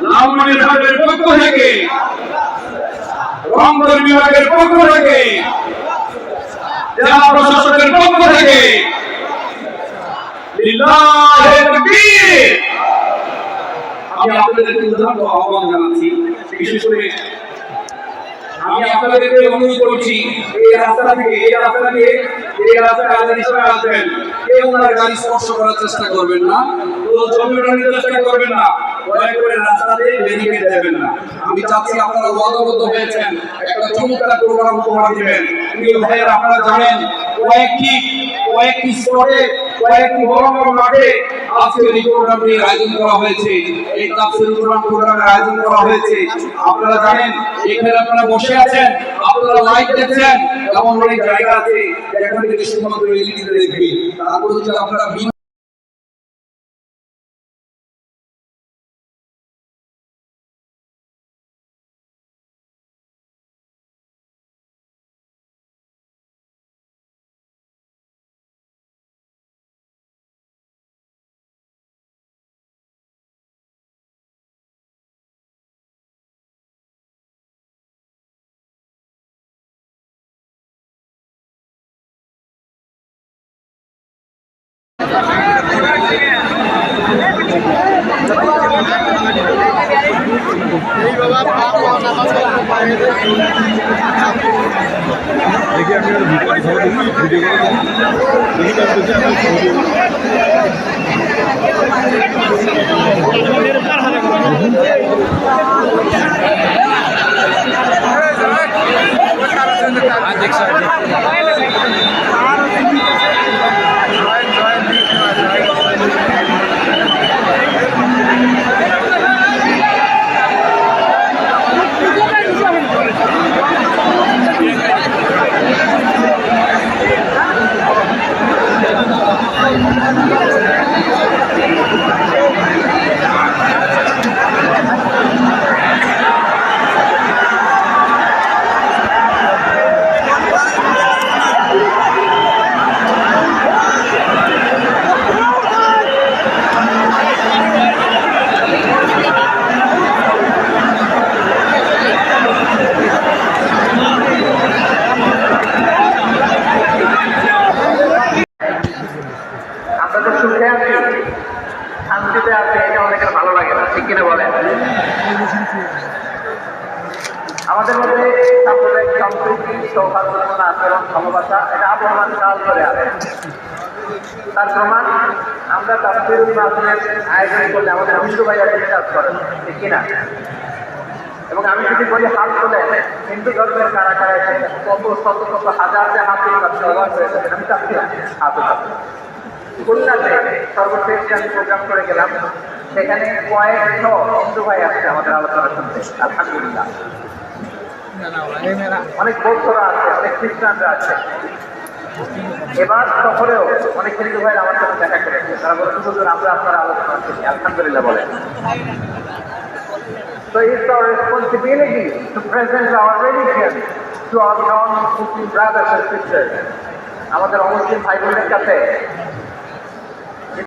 লালমনিরহাটের পক্ষ থেকে, রংপুর বিভাগের পক্ষ থেকে, জেলা প্রশাসকের পক্ষ থেকে লিল্লাহে তাকবীর। আমি আপনাদেরকে উদাহরণ আহ্বান জানাচ্ছি, বিশেষ করে আমি আপনাদেরকে অনুরোধ করছি এই রাস্তা দিয়ে এই রাস্তায় আসবেন, কেউ ওনার গাড়ি স্পর্শ করার চেষ্টা করবেন না, কোনো জমি উঠানোর চেষ্টা করবেন না, দয়া করে রাস্তাতে ব্যারিকেড দেবেন না। আমি চাচ্ছি আপনারা ওয়াদাবদ্ধ হয়েছেন একটা চমৎকার প্রোগ্রাম উপহার দিবেন। প্রিয় ভাইয়েরা, আপনারা জানেন কয়েকটি স্পটে কয়েকটি বড় বড় মাঠে আজকের এই প্রোগ্রামটির আয়োজন করা হয়েছে, এই তাফসীরুল কোরআন প্রোগ্রামের আয়োজন করা হয়েছে। আপনারা জানেন এখানে আপনারা বসে আছেন, আপনারা লাইভ দেখছেন, এমন অনেক জায়গা আছে যেখান থেকে শুধুমাত্র এলইডিতে দেখবে। তারপরে যদি আপনারা শান্তিতে আছে, এটা অনেকের ভালো লাগে না, ঠিক কিনা বলেন? আমাদের মধ্যে সাম্প্রদায়িক সম্প্রীতি, সৌহার্দ্যপূর্ণ আচরণ, সমবাসা, এটা আবহমান কাল ধরে আছে। তার প্রমাণ আমরা তাফসীরুল মাহফিলের আয়োজন করলে আমাদের হিন্দু ভাইরা কাজ করেন, ঠিক কিনা? এবং আমি যদি বলি হাত তোলে, হিন্দু ধর্মের কারা কারা কত শত শত হাজার হাত সবার হয়েছে, আমি চাচ্ছি হাত উঠাতে। খুলনাতে সর্বশেষ আমি প্রোগ্রাম করে গেলাম, সেখানে কয়েকশো হিন্দু ভাই আসছে আমাদের আলোচনা শুনতে, আলহামদুলিল্লাহ। অনেক বৌদ্ধরা আছে, অনেক খ্রিস্টানরা আছে। এবার সফরেও অনেক হিন্দু ভাইরা আমার সাথে দেখা করেছে, তারা বলে হুজুর আমরা আপনার আলোচনা শুনি, আলহামদুলিল্লাহ বলেন। So it's our responsibility to present our religion to our non-Muslim brothers and sisters. আমাদের অমুসলিম ভাই বোনদের কাছে